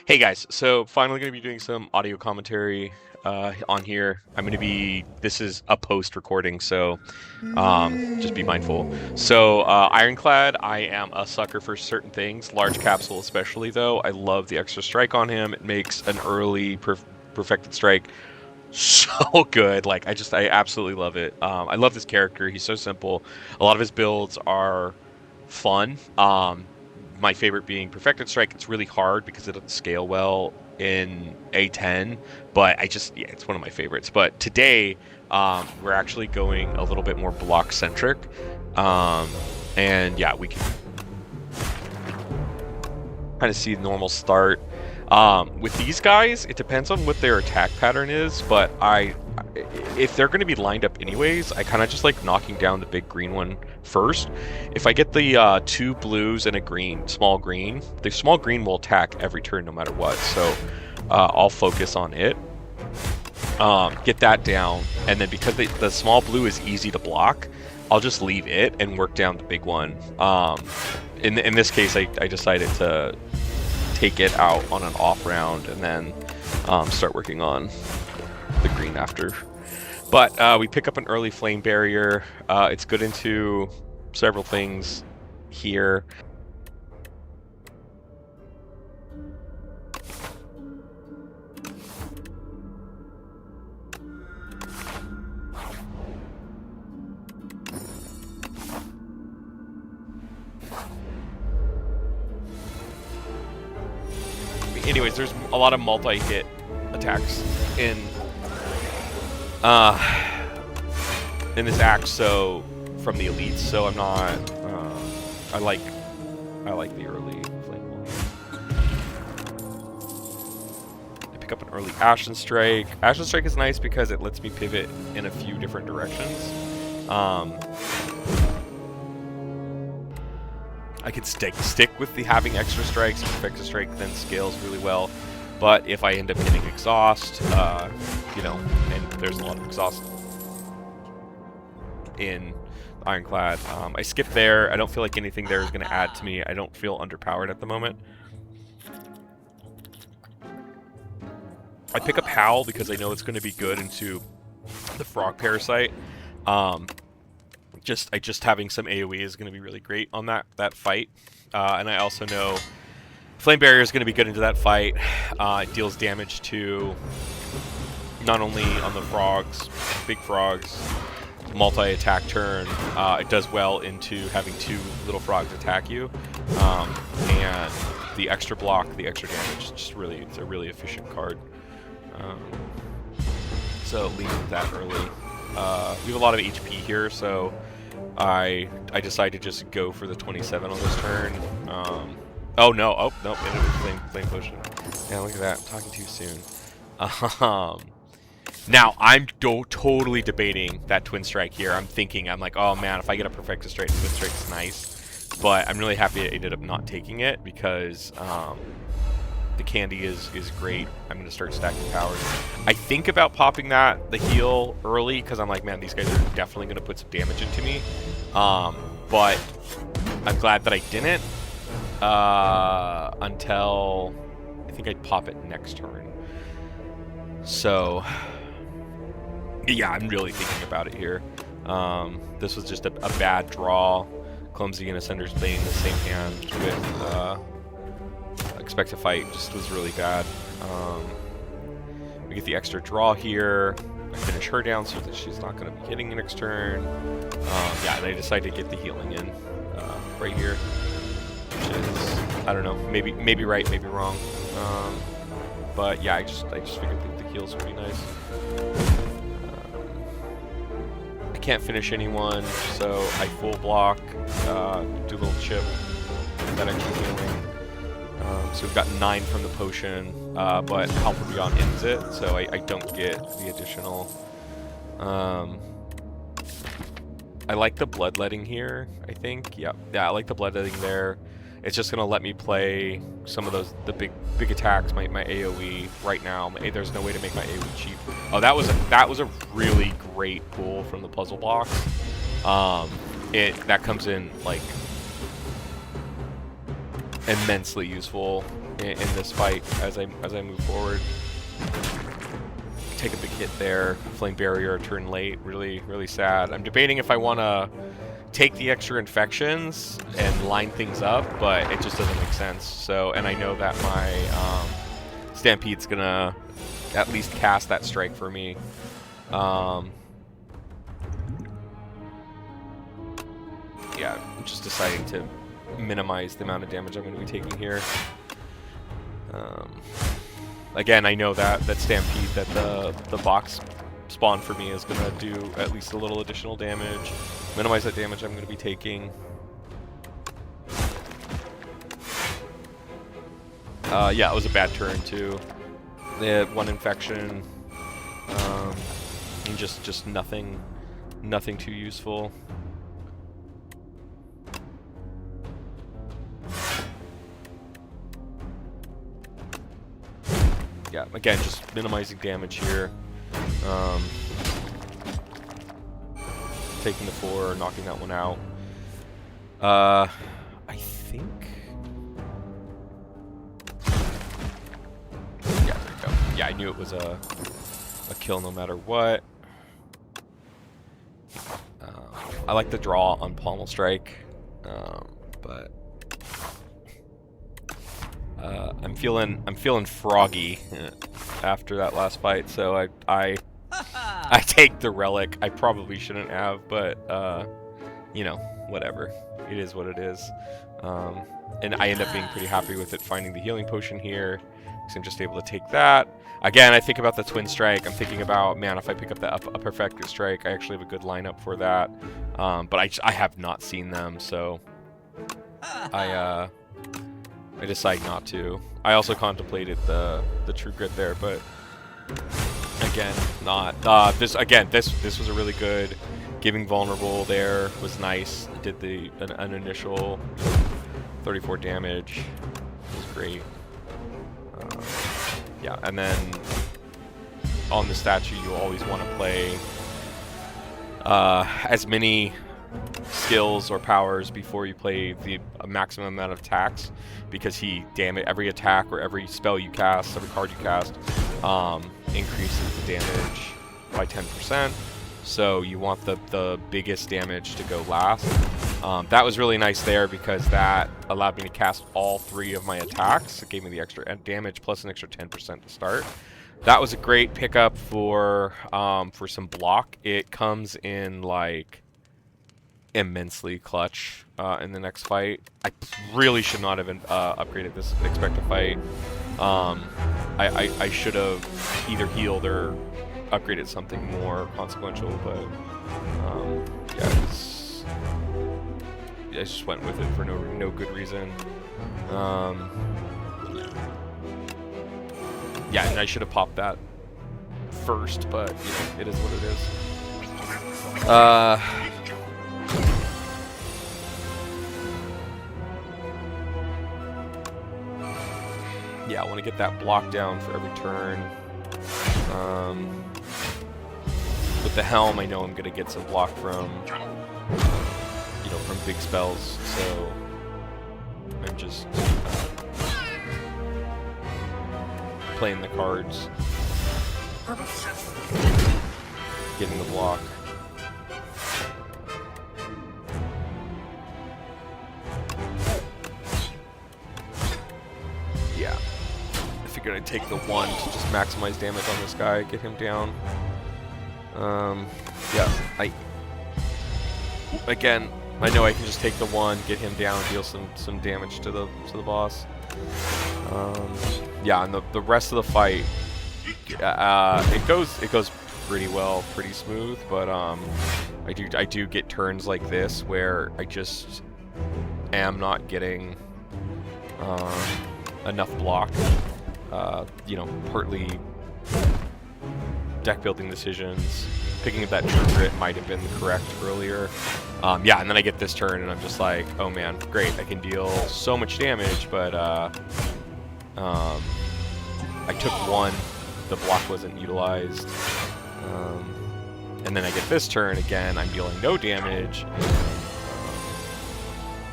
Hey guys, so finally going to be doing some audio commentary on here. This is a post recording, so just be mindful. So, Ironclad, I am a sucker for certain things, large capsule especially, though. I love the extra strike on him. It makes an early perfected strike so good. I absolutely love it. I love this character. He's so simple. A lot of his builds are fun. My favorite being Perfected Strike. It's really hard because it doesn't scale well in A10, but yeah, it's one of my favorites. But today, we're actually going a little bit more block centric, um, and yeah, we can kind of see the normal start. With these guys, it depends on what their attack pattern is, but if they're going to be lined up anyways, I kind of just like knocking down the big green one first. If I get the two blues and a green, small green, the small green will attack every turn no matter what, so I'll focus on it. Get that down, and then because the small blue is easy to block, I'll just leave it and work down the big one. In this case, I decided to take it out on an off round and then start working on the green after. But we pick up an early flame barrier. It's good into several things here. Anyways, there's a lot of multi-hit attacks in this act, so from the elites. So I'm not. I like the early flame wall. I pick up an early Ashen Strike. Ashen Strike is nice because it lets me pivot in a few different directions. I could stick with the having extra strikes. Perfected Strike then scales really well. But if I end up getting exhaust, and there's a lot of exhaust in Ironclad, I skip there. I don't feel like anything there is going to add to me. I don't feel underpowered at the moment. I pick up Howl because I know it's going to be good into the Frog Parasite. Just having some AoE is going to be really great on that fight, and I also know Flame Barrier is going to be good into that fight. It deals damage to not only on the frogs, big frogs, multi-attack turn. It does well into having two little frogs attack you, and the extra block, the extra damage. It's a really efficient card. So lean with that early. We have a lot of HP here, so I decided to just go for the 27 on this turn. Oh no! Oh nope! It was flame potion. Yeah, look at that! I'm talking too soon. Now I'm totally debating that twin strike here. I'm like, oh man, if I get a perfected strike, twin strike's nice. But I'm really happy I ended up not taking it because the candy is great. I'm going to start stacking powers. I think about popping the heal early because I'm like, man, these guys are definitely going to put some damage into me. But I'm glad that I didn't until I think I'd pop it next turn. So yeah, I'm really thinking about it here. This was just a bad draw. Clumsy and Ascender's Bane in the same hand with Expect to Fight just was really bad. We get the extra draw here. I finish her down so that she's not going to be hitting the next turn. Yeah, and I decided to get the healing in right here, which is, I don't know, maybe right, maybe wrong. But yeah, I just figured that the heals would be nice. I can't finish anyone, so I full block, do a little chip, get that extra healing. So we've got 9 from the potion, but Helper Beyond ends it, so I don't get the additional. I like the bloodletting here, I think. Yeah, I like the bloodletting there. It's just gonna let me play some of the big attacks, my AoE right now. There's no way to make my AoE cheap. Oh, that was a really great pull from the puzzle box. That comes in like immensely useful in this fight as I move forward. Take a big hit there. Flame barrier turn late. Really sad. I'm debating if I want to take the extra infections and line things up, but it just doesn't make sense. So, and I know that my Stampede's gonna at least cast that strike for me. Yeah, I'm just deciding to minimize the amount of damage I'm going to be taking here. Again, I know that Stampede, that the box spawn for me is going to do at least a little additional damage. Minimize that damage I'm going to be taking. Yeah, it was a bad turn too. They had one infection, and just nothing too useful. Yeah, again, just minimizing damage here. Taking the 4, knocking that one out. I think... Yeah, there we go. Yeah, I knew it was a kill no matter what. I like the draw on Pommel Strike, but... I'm feeling froggy after that last fight, so I take the Relic. I probably shouldn't have, but you know, whatever. It is what it is. And I end up being pretty happy with it, finding the healing potion here, because I'm just able to take that. Again, I think about the Twin Strike. I'm thinking about, man, if I pick up the Upper Factor Strike, I actually have a good lineup for that. But I have not seen them, so I decide not to. I also contemplated the True Grit there, but again, not. This was a really good. Giving vulnerable there was nice. It did an initial 34 damage. It was great. Yeah, and then on the statue, you always want to play as many skills or powers before you play the maximum amount of attacks, because he every attack or every spell you cast, every card you cast, increases the damage by 10%. So you want the biggest damage to go last. That was really nice there because that allowed me to cast all 3 of my attacks. It gave me the extra damage plus an extra 10% to start. That was a great pickup for some block. It comes in like immensely clutch in the next fight. I really should not have upgraded this Expect to Fight. I should have either healed or upgraded something more consequential, but yeah, I just went with it for no good reason. Yeah, and I should have popped that first, but you know, it is what it is. Yeah, I want to get that block down for every turn. With the Helm, I know I'm going to get some block from, you know, from big spells, so I'm just playing the cards, getting the block. Yeah, I figured I'd take the 1 to just maximize damage on this guy, get him down. Yeah, again, I know I can just take the 1, get him down, deal some damage to the boss. Yeah, and the rest of the fight, it goes pretty well, pretty smooth. But I do get turns like this where I just am not getting enough block. You know, partly deck building decisions. Picking up that True Grit might have been correct earlier. Yeah, and then I get this turn and I'm just like, oh man, great, I can deal so much damage, but I took 1, the block wasn't utilized. And then I get this turn again, I'm dealing no damage.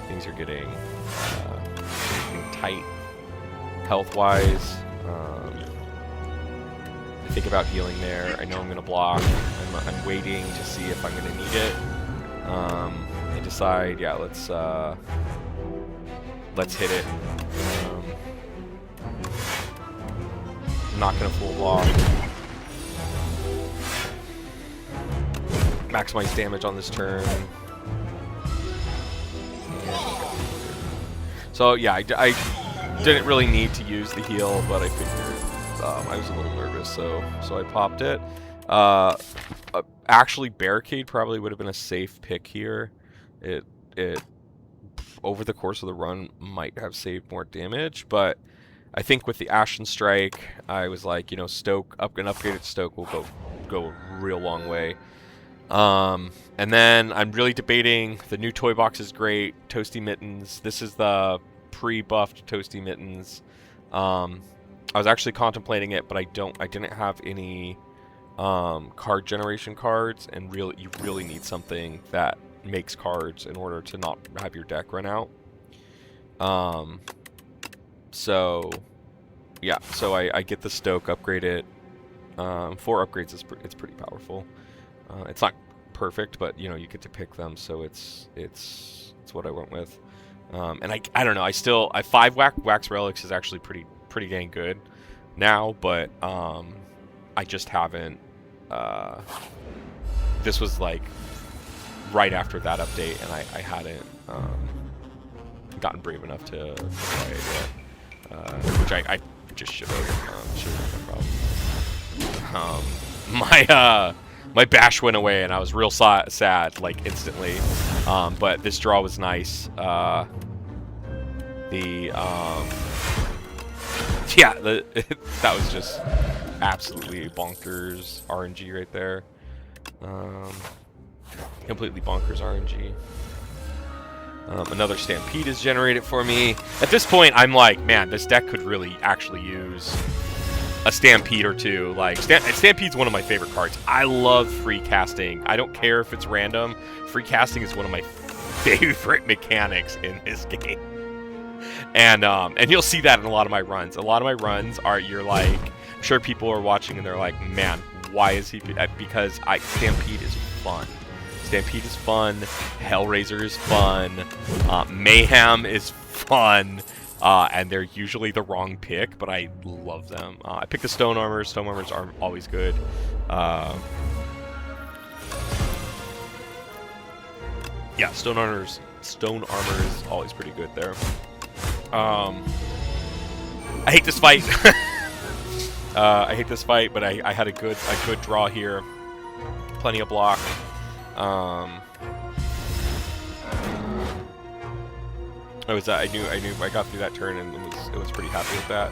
Things are getting tight. health-wise. I think about healing there. I know I'm gonna block. I'm waiting to see if I'm gonna need it. I decide, yeah, let's hit it. Not gonna full block. Maximize damage on this turn. So yeah, I didn't really need to use the heal, but I figured I was a little nervous, so I popped it. Actually, Barricade probably would have been a safe pick here. It over the course of the run might have saved more damage, but I think with the Ashen Strike, I was like, you know, Stoke, an upgraded Stoke will go a real long way. And then I'm really debating, the new toy box is great, Toasty Mittens. This is the pre-buffed Toasty Mittens. I was actually contemplating it, but I didn't have any card generation cards, and you really need something that makes cards in order to not have your deck run out. So yeah, so I get the Stoke, upgrade it. 4 upgrades it's pretty powerful. It's not perfect, but you know, you get to pick them, so it's what I went with. And I don't know, I 5 wax relics is actually pretty dang good now, but I just haven't. This was like right after that update, and I hadn't gotten brave enough to try it yet, which I just should have. My bash went away, and I was real sad, like instantly. But this draw was nice. Yeah, that was just absolutely bonkers RNG right there. Completely bonkers RNG. Another Stampede is generated for me. At this point, I'm like, man, this deck could really actually use a Stampede or two. Like, Stampede's one of my favorite cards. I love free casting. I don't care if it's random. Free casting is one of my favorite mechanics in this game. And you'll see that in a lot of my runs. A lot of my runs are, you're like, I'm sure people are watching and they're like, man, why is he? Because Stampede is fun. Stampede is fun. Hellraiser is fun. Mayhem is fun. And they're usually the wrong pick, but I love them. I picked the Stone Armors. Stone Armors are always good. Yeah, Stone Armors is always pretty good there. I hate this fight. I hate this fight, but I had a good draw here. Plenty of block. I knew I got through that turn and it was pretty happy with that.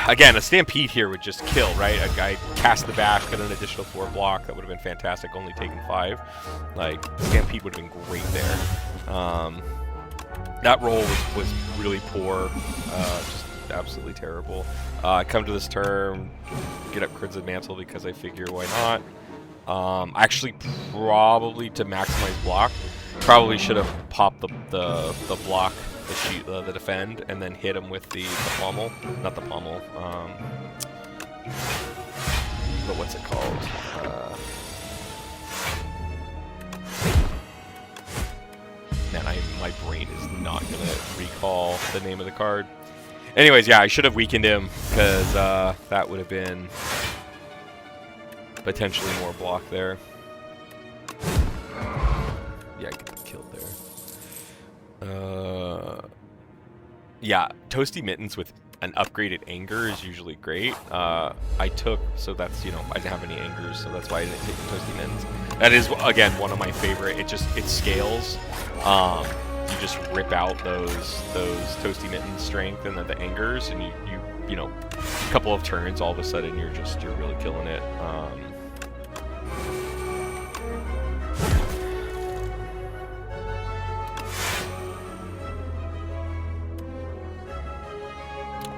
Again, a Stampede here would just kill, right? A guy cast the bash, get an additional 4 block. That would have been fantastic, only taking 5. Like, Stampede would have been great there. That roll was really poor, just absolutely terrible. I come to this turn, get up Crimson Mantle because I figure why not. Actually, probably to maximize block, probably should have popped the block, the defend, and then hit him with the pommel, not the pommel. But what's it called? Man, my brain is not gonna recall the name of the card. Anyways, yeah, I should have weakened him because that would have been potentially more block there. Yeah, I get killed there. Yeah, Toasty Mittens with an upgraded Anger is usually great. So that's, you know, I didn't have any Angers, so that's why I didn't take the Toasty Mittens. That is, again, one of my favorite. It scales. You just rip out those Toasty Mittens strength and then the Angers, and you know, a couple of turns, all of a sudden you're really killing it.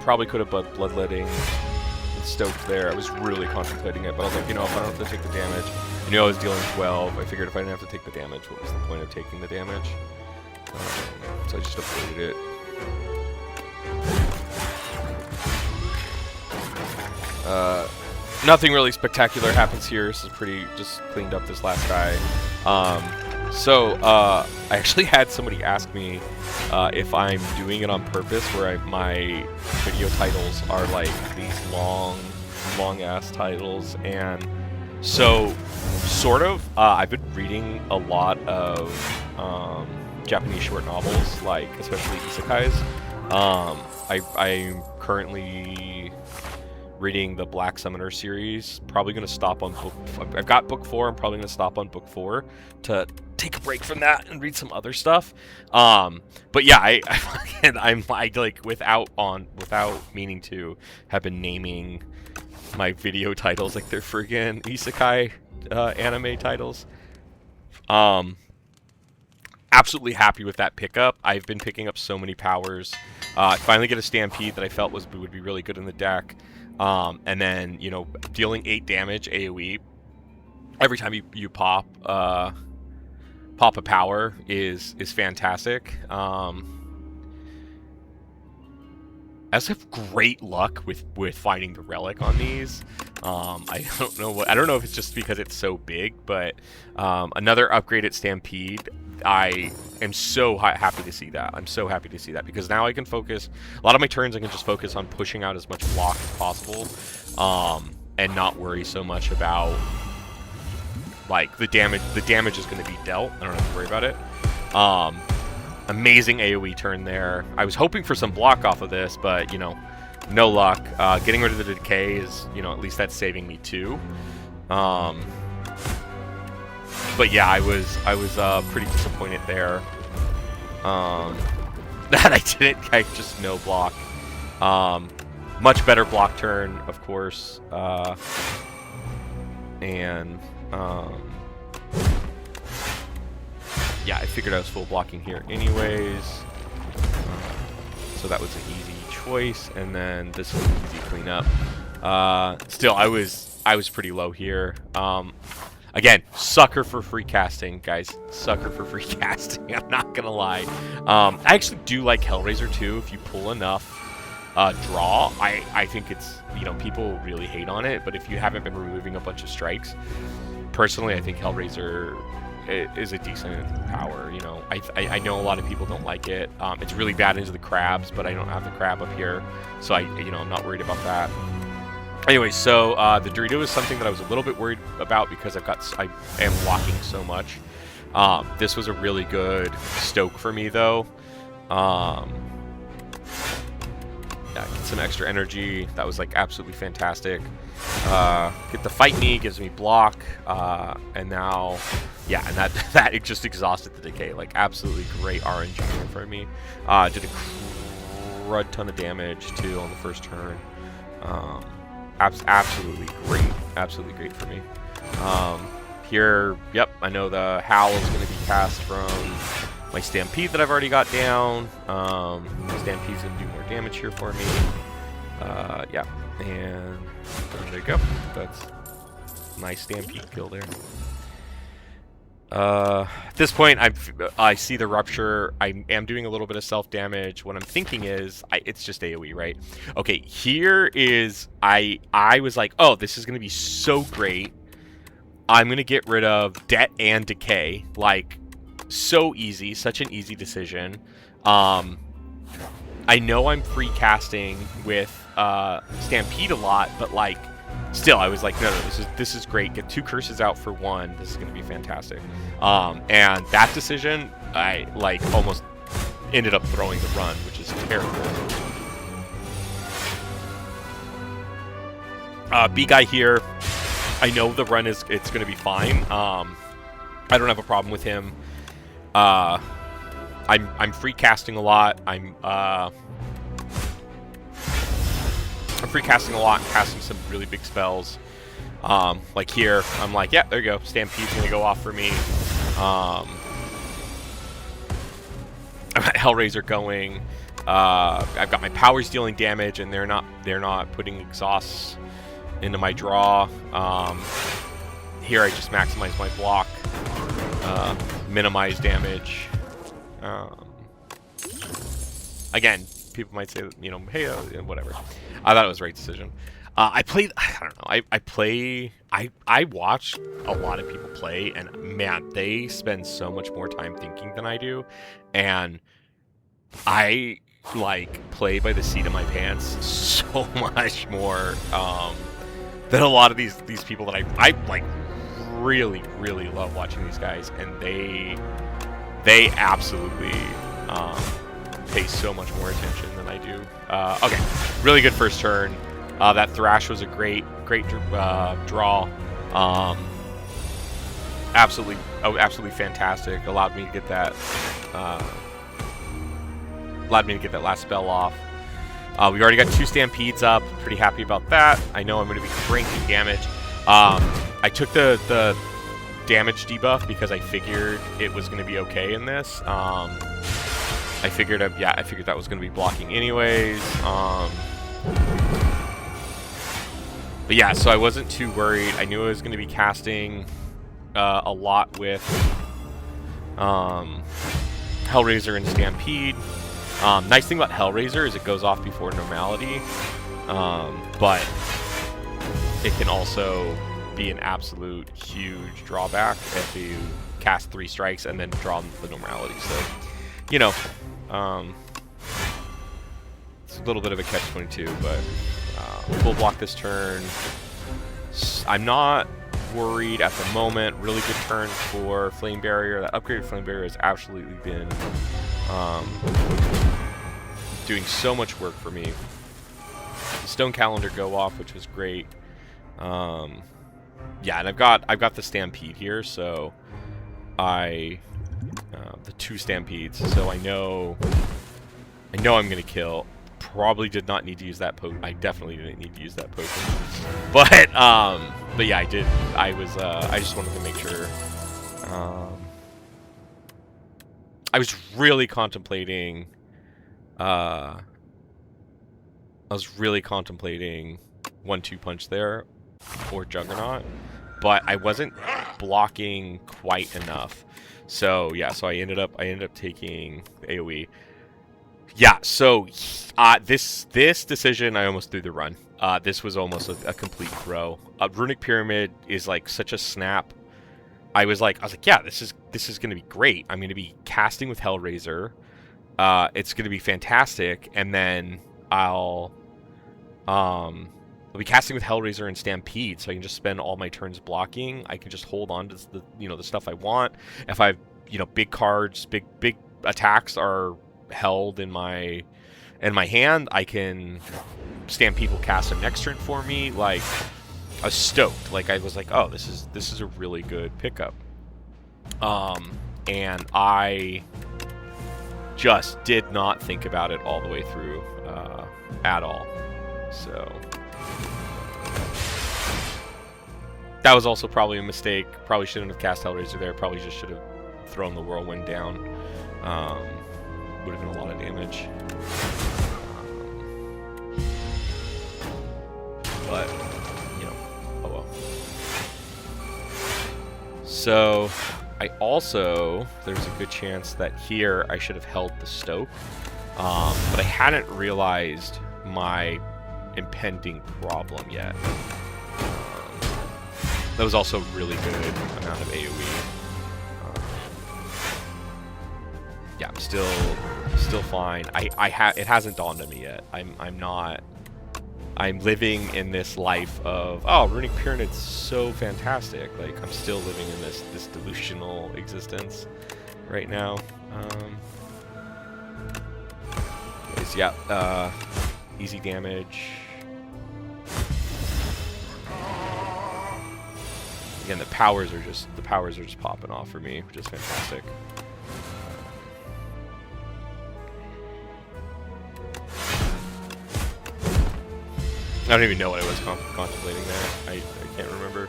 Probably could have bloodletting and stoked there. I was really contemplating it, but I was like, you know, if I don't have to take the damage, I knew I was dealing 12. I figured if I didn't have to take the damage, what was the point of taking the damage? So I just avoided it. Nothing really spectacular happens here. This is pretty just cleaned up this last guy. I actually had somebody ask me if I'm doing it on purpose, where my video titles are like these long ass titles, and so sort of I've been reading a lot of Japanese short novels, like especially isekais. I'm currently reading the Black Summoner series. Probably going to stop on book. I've got book 4. I'm probably going to stop on book 4 to take a break from that and read some other stuff. But yeah, I'm like without meaning to, have been naming my video titles like they're friggin' isekai anime titles. Absolutely happy with that pickup. I've been picking up so many powers. I finally get a Stampede that I felt would be really good in the deck. And then, you know, dealing 8 damage AoE every time you pop a power is fantastic. I also have great luck with finding the relic on these. I don't know if it's just because it's so big, but another upgraded Stampede. I am so happy to see that. I'm so happy to see that, because now I can focus a lot of my turns. I can just focus on pushing out as much block as possible, and not worry so much about like the damage. The damage is going to be dealt. I don't have to worry about it. Amazing AoE turn there. I was hoping for some block off of this, but, you know, no luck. Getting rid of the decay is, you know, at least that's saving me 2. But yeah, I was pretty disappointed there. That I just no block. Much better block turn, of course. Yeah, I figured I was full blocking here anyways. So that was an easy choice, and then this was an easy cleanup. Still, I was pretty low here. Again, sucker for free casting, guys. Sucker for free casting, I'm not gonna lie. I actually do like Hellraiser too. If you pull enough draw, I think it's, you know, people really hate on it, but if you haven't been removing a bunch of strikes, personally, I think Hellraiser is a decent power. You know, I know a lot of people don't like it. It's really bad into the crabs, but I don't have the crab up here, so I'm not worried about that. Anyway, so the Dorito is something that I was a little bit worried about, because I am blocking so much. This was a really good stoke for me, though. Yeah, get some extra energy. That was like absolutely fantastic. Get the fight me, gives me block, and now, yeah, and that it just exhausted the decay. Like, absolutely great RNG for me. Did a crud ton of damage too on the first turn. Absolutely great for me. Here, yep, I know the Howl is going to be cast from my Stampede that I've already got down. Stampede's going to do more damage here for me. Yeah, and there you go. That's a nice Stampede kill there. At this point, I see the Rupture. I am doing a little bit of self-damage. What I'm thinking is, it's just AoE, right? Okay, here is, I was like, oh, this is going to be so great. I'm going to get rid of Det and Decay. Like, so easy. Such an easy decision. I know I'm free casting with Stampede a lot, but, like, still, I was like, no, this is great. Get 2 curses out for 1. This is going to be fantastic. And that decision, I like almost ended up throwing the run, which is terrible. B guy here, I know the run it's going to be fine. I don't have a problem with him. I'm free casting a lot. I'm free casting a lot, casting some really big spells. Like here, I'm like, yeah, there you go. Stampede's gonna go off for me. I've got Hellraiser going. I've got my powers dealing damage, and they're not putting exhausts into my draw. Here I just maximize my block, minimize damage. Again, people might say, hey, whatever. I thought it was the right decision. I played. I don't know. I play. I watch a lot of people play, and man, they spend so much more time thinking than I do, and I like play by the seat of my pants so much more than a lot of these people that I like. Really love watching these guys, and they absolutely pay so much more attention than I do. Okay, really good first turn. That thrash was a great draw. Absolutely fantastic. Allowed me to get that last spell off. We already got 2 stampedes up. Pretty happy about that. I know I'm going to be cranking damage. I took the damage debuff because I figured it was going to be okay in this. I figured that was going to be blocking anyways. But yeah, so I wasn't too worried. I knew I was going to be casting a lot with Hellraiser and Stampede. Nice thing about Hellraiser is it goes off before Normality, but it can also be an absolute huge drawback if you cast 3 strikes and then draw the Normality. So, you know, it's a little bit of a catch-22, but full block this turn. I'm not worried at the moment. Really good turn for Flame Barrier. That upgraded Flame Barrier has absolutely been doing so much work for me. The Stone Calendar go off, which was great. Yeah, and I've got the Stampede here, so the 2 Stampedes, so I know I'm gonna kill. Probably did not need to use that potion. I definitely didn't need to use that potion. But yeah, I did. I just wanted to make sure. I was really contemplating. I was really contemplating 1-2 punch there, or Juggernaut, but I wasn't blocking quite enough. So yeah, so I ended up taking AoE. Yeah, so this decision, I almost threw the run. This was almost a complete throw. Runic Pyramid is like such a snap. I was like, yeah, this is gonna be great. I'm gonna be casting with Hellraiser. It's gonna be fantastic, and then I'll be casting with Hellraiser and Stampede, so I can just spend all my turns blocking. I can just hold on to the stuff I want. If I have big cards, big attacks are held in my hand, I can Stampede will cast them next turn for me. Like, I was stoked. Like, I was like, oh, this is a really good pickup. And I just did not think about it all the way through at all. So that was also probably a mistake. Probably shouldn't have cast Hellraiser there. Probably just should have thrown the Whirlwind down. Would have been a lot of damage. But, oh well. So, there's a good chance that here I should have held the Stoke. But I hadn't realized my impending problem yet. That was also a really good amount of AoE. Yeah, I'm still fine. It hasn't dawned on me yet. I'm living in this life of, oh, Runic Pyramid's so fantastic. Like, I'm still living in this delusional existence right now. Anyways, yeah, easy damage. Again, the powers are just popping off for me, which is fantastic. I don't even know what I was contemplating there. I can't remember.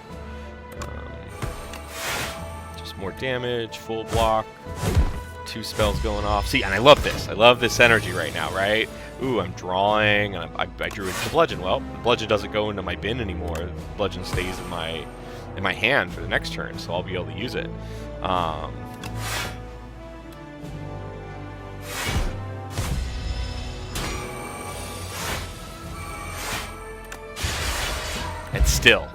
Just more damage, full block, 2 spells going off. See, and I love this. I love this energy right now, right? Ooh, I'm drawing, and I drew it to Bludgeon. Well, the Bludgeon doesn't go into my bin anymore. The Bludgeon stays in my hand for the next turn, so I'll be able to use it. And still,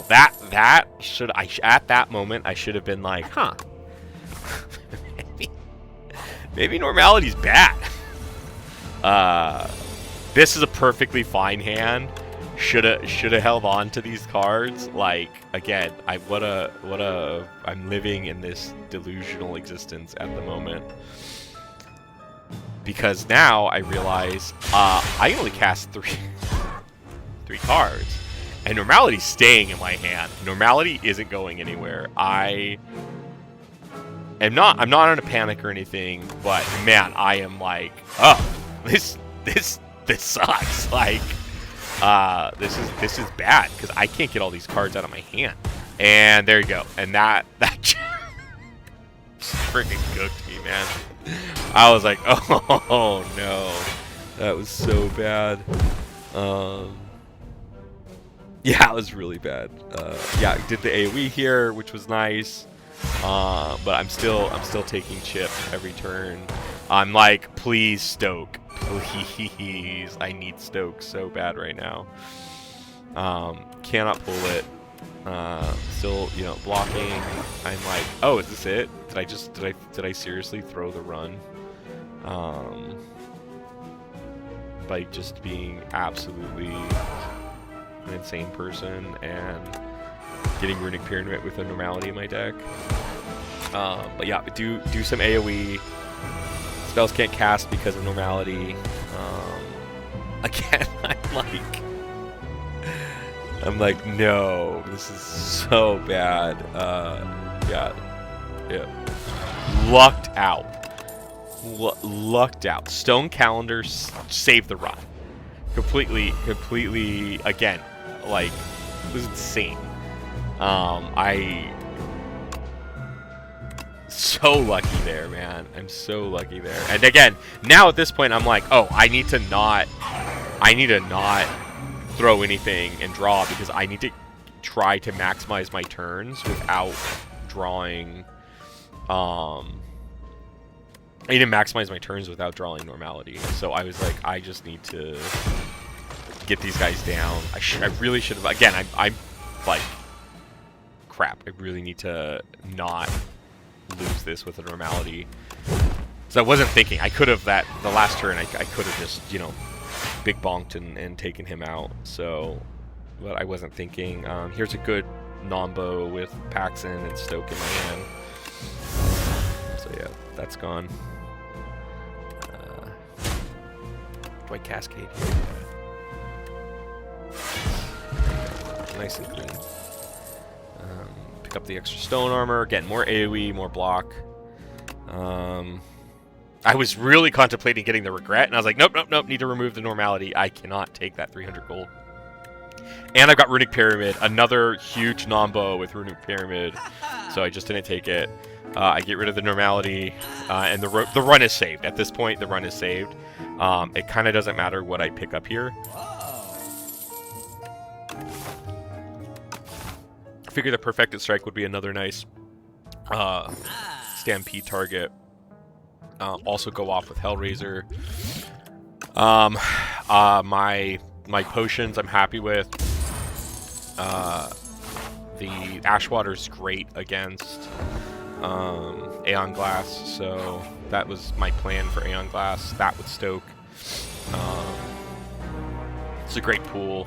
that should at that moment I should have been like, huh, maybe normality's bad. This is a perfectly fine hand. Shoulda held on to these cards. Like, again, I'm living in this delusional existence at the moment. Because now I realize I only cast three cards. And normality's staying in my hand. Normality isn't going anywhere. I'm not in a panic or anything, but man, I am like, oh, this sucks. Like, this is bad because I can't get all these cards out of my hand. And there you go. And that freaking cooked me, man. I was like, oh no, that was so bad. Yeah, it was really bad. Yeah, I did the AoE here, which was nice. But I'm still taking chip every turn. I'm like, please stoke, please. I need stoke so bad right now. Cannot pull it. Still, you know, blocking. I'm like, oh, is this it? Did I seriously throw the run? By just being absolutely an insane person and getting Runic Pyramid with a normality in my deck. But yeah, do some AoE. Spells can't cast because of normality. Again, I'm like, no, this is so bad. Yeah. Lucked out. Lucked out. Stone Calendar saved the run. Completely, again, like, it was insane. So lucky there, man. I'm so lucky there. And again, now at this point, I'm like, oh, I need to not throw anything and draw because I need to try to maximize my turns without drawing. I need to maximize my turns without drawing normality. So I was like, I just need to get these guys down. I really should have. Again, I'm like, crap. I really need to not lose this with a normality. So I wasn't thinking. I could have the last turn. I could have just, you know, big bonked and taken him out. So, but I wasn't thinking. Here's a good Nombo with Paxson and Stoke in my hand. So yeah, that's gone. Do I cascade here? Yeah. Nice and clean. Pick up the extra stone armor. Again, more AoE, more block. I was really contemplating getting the regret, and I was like, nope, need to remove the normality. I cannot take that 300 gold. And I've got Runic Pyramid, another huge Nombo with Runic Pyramid, so I just didn't take it. I get rid of the normality, and the run is saved. At this point, the run is saved. It kind of doesn't matter what I pick up here. I figure the Perfected Strike would be another nice Stampede target. Also go off with Hellraiser. My potions I'm happy with. The Ashwater's great against Aeon Glass, so that was my plan for Aeon Glass. That would stoke. It's a great pool.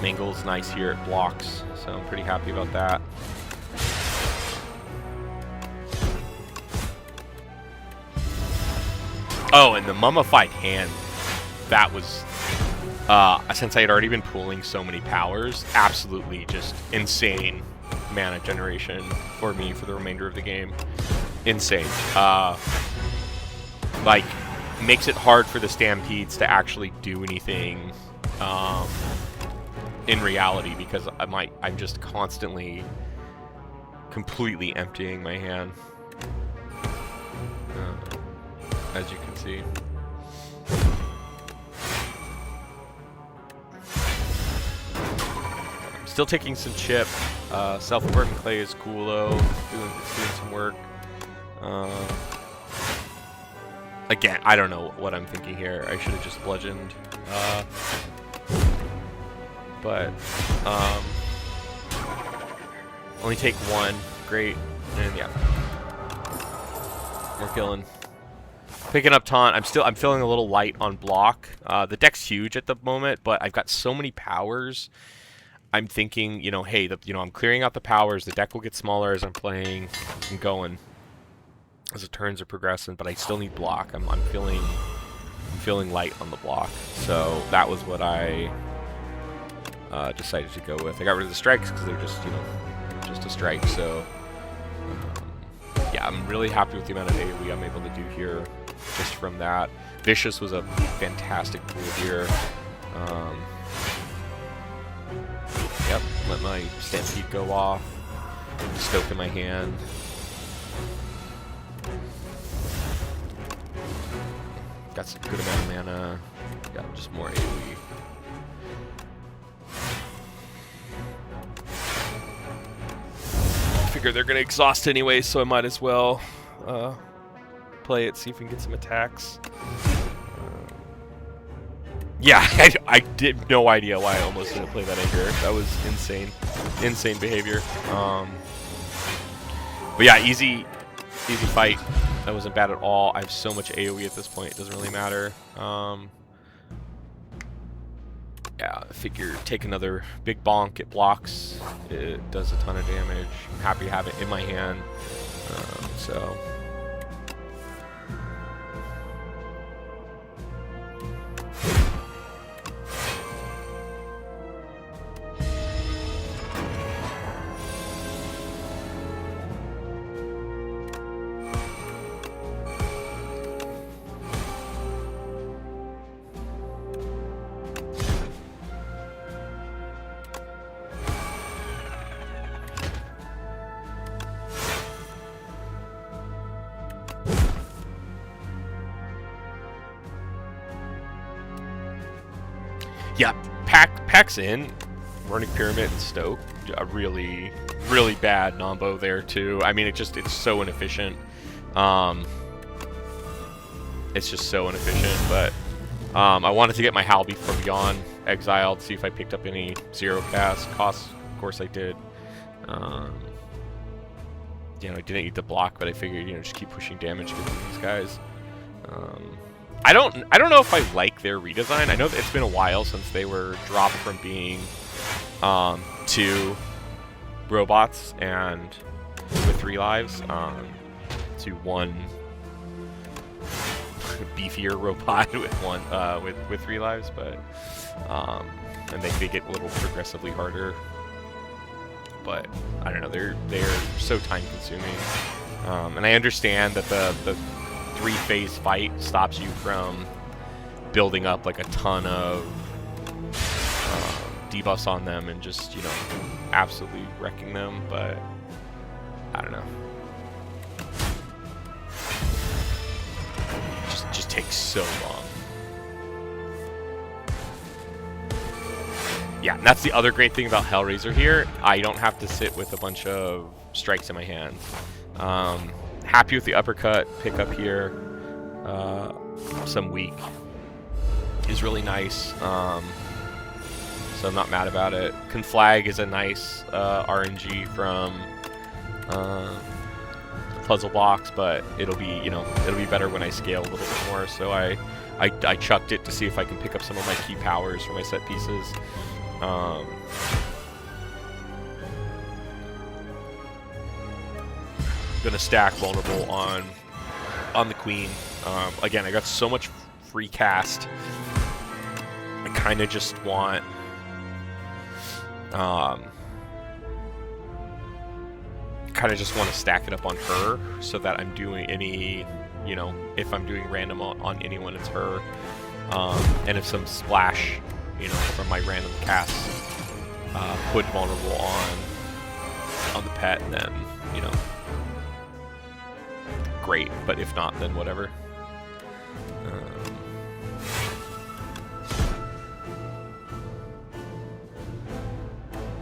Mangle's nice here, it blocks, so I'm pretty happy about that. Oh, and the Mummified Hand, that was, since I had already been pooling so many powers, absolutely just insane mana generation for me for the remainder of the game. Insane. Like, makes it hard for the Stampedes to actually do anything in reality because I'm just constantly, completely emptying my hand. As you can see. I'm still taking some chip. Self-working clay is cool though. Doing some work. Again, I don't know what I'm thinking here. I should have just bludgeoned. but only take 1. Great. And yeah, we're killing. Picking up taunt. I'm feeling a little light on block. The deck's huge at the moment, but I've got so many powers. I'm thinking, you know, hey, I'm clearing out the powers. The deck will get smaller as I'm playing. I'm going as the turns are progressing, but I still need block. I'm feeling light on the block. So that was what I decided to go with. I got rid of the strikes because they're just, you know, just a strike. So yeah, I'm really happy with the amount of AoE I'm able to do here just from that. Vicious was a fantastic tool here. Yep, let my Stampede go off. Stoke in my hand. Got some good amount of mana. Got just more AoE. Figure they're gonna exhaust anyway, so I might as well play it, see if we can get some attacks. Yeah, I did no idea why I almost didn't play that Anger. That was insane. Insane behavior. But yeah, easy fight. That wasn't bad at all. I have so much AoE at this point, it doesn't really matter. Yeah, I figure take another big bonk, it blocks, it does a ton of damage. I'm happy to have it in my hand. So yeah, packs in Runic Pyramid and Stoke. A really bad nombo there too. I mean, it's so inefficient. It's just so inefficient. But I wanted to get my Halby from Beyond exiled, see if I picked up any zero cast costs. Of course I did. You know, I didn't eat the block, but I figured, you know, just keep pushing damage to these guys. I don't know if I like their redesign. I know that it's been a while since they were dropped from being 2 robots and with 3 lives to 1 beefier robot with 3 lives, but and they get a little progressively harder. But I don't know, they're so time consuming, and I understand that the 3-phase fight stops you from building up like a ton of debuffs on them and just, you know, absolutely wrecking them, but I don't know. Just takes so long. Yeah, and that's the other great thing about Hellraiser here. I don't have to sit with a bunch of strikes in my hand. Happy with the uppercut pickup here. Some weak is really nice. So I'm not mad about it. Conflag is a nice RNG from puzzle box, but it'll be, you know, it'll be better when I scale a little bit more. So I chucked it to see if I can pick up some of my key powers for my set pieces. Gonna stack vulnerable on the queen. Again, I got so much free cast. I kind of just want to stack it up on her so that I'm doing any, you know, if I'm doing random on anyone, it's her. And if some splash, you know, from my random casts put vulnerable on the pet, then, you know, great. But if not, then whatever.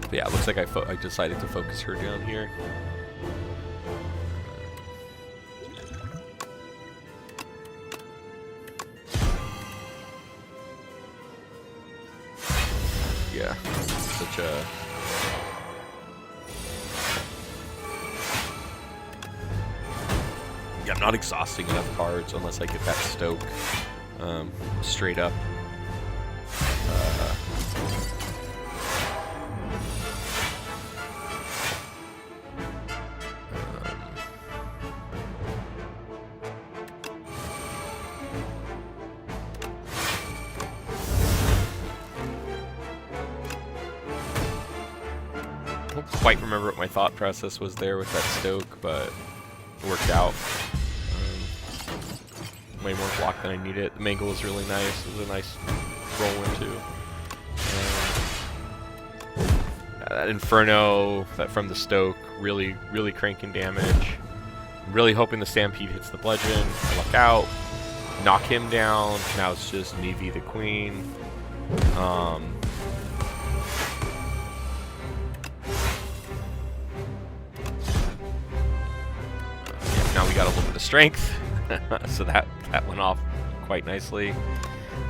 But yeah, it looks like I decided to focus her down here. Yeah, such a... Yeah, I'm not exhausting enough cards unless I get that Stoke straight up. I don't quite remember what my thought process was there with that Stoke, but it worked out. Way more block than I needed. The Mangle was really nice. It was a nice roll into. That Inferno from the Stoke, really cranking damage. I'm really hoping the Stampede hits the Bludgeon. I luck out. Knock him down. Now it's just me v the Queen. Now we got a little bit of strength, so that went off quite nicely.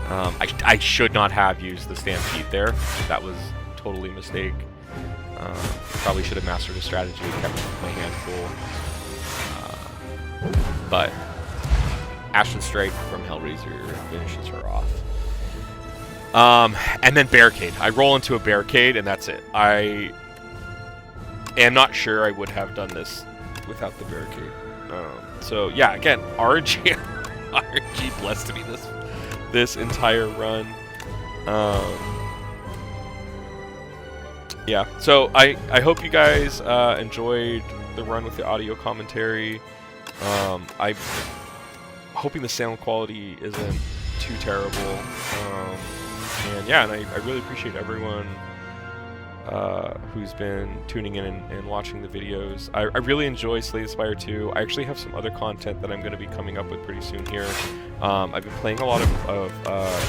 I should not have used the Stampede there. That was totally a mistake. Probably should have mastered a strategy and kept my hand full. But Ashen Strike from Hellraiser finishes her off. And then Barricade. I roll into a Barricade, and that's it. I am not sure I would have done this without the Barricade. So yeah, again, RNG blessed me this entire run. Yeah, so I hope you guys enjoyed the run with the audio commentary. I'm hoping the sound quality isn't too terrible. And yeah, and I really appreciate everyone who's been tuning in and watching the videos. I really enjoy Slay the Spire 2. I actually have some other content that I'm going to be coming up with pretty soon here. I've been playing a lot of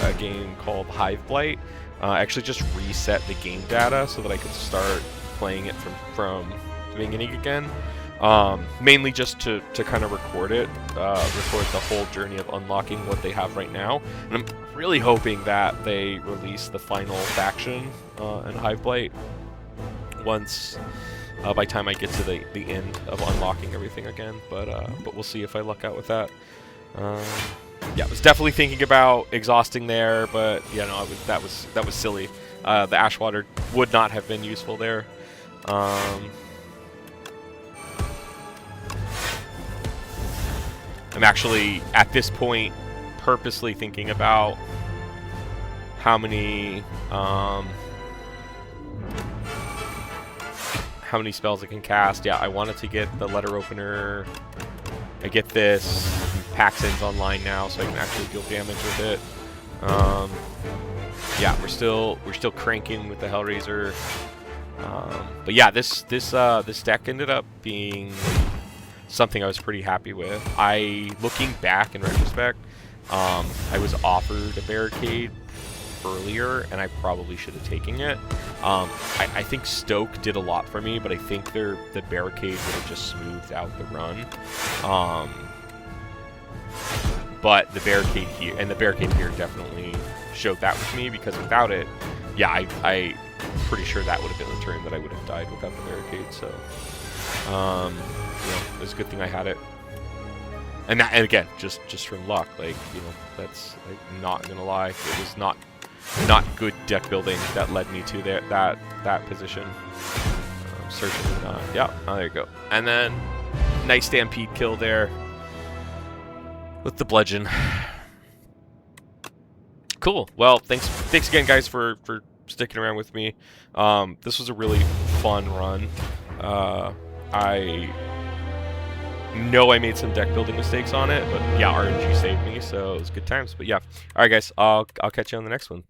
a game called Hive Blight. I actually just reset the game data so that I could start playing it from the beginning again. Mainly just to kind of record the whole journey of unlocking what they have right now. And I'm really hoping that they release the final faction in Hive Blight once by time I get to the end of unlocking everything again. But we'll see if I luck out with that. Yeah, I was definitely thinking about exhausting there, but yeah, no, that was silly. The Ashwater would not have been useful there. I'm actually, at this point, purposely thinking about how many spells I can cast. Yeah, I wanted to get the Letter Opener. I get this. Paxton's online now, so I can actually deal damage with it. Yeah, we're still cranking with the Hellraiser. But yeah, this deck ended up being something I was pretty happy with. Looking back in retrospect, I was offered a Barricade earlier, and I probably should have taken it. I think Stoke did a lot for me, but I think the Barricade would have just smoothed out the run. But the Barricade here definitely showed that with me, because without it, yeah, I'm pretty sure that would have been the turn that I would have died without the Barricade. So, it was a good thing I had it. And again, just from luck, that's not gonna lie, it was not good deck building that led me to that position. Certainly not. Yeah, there you go. And then nice Stampede kill there with the Bludgeon. Cool. Well, thanks again, guys, for sticking around with me. This was a really fun run. I know I made some deck building mistakes on it, but yeah, RNG saved me, so it was good times. But yeah, all right, guys, I'll catch you on the next one.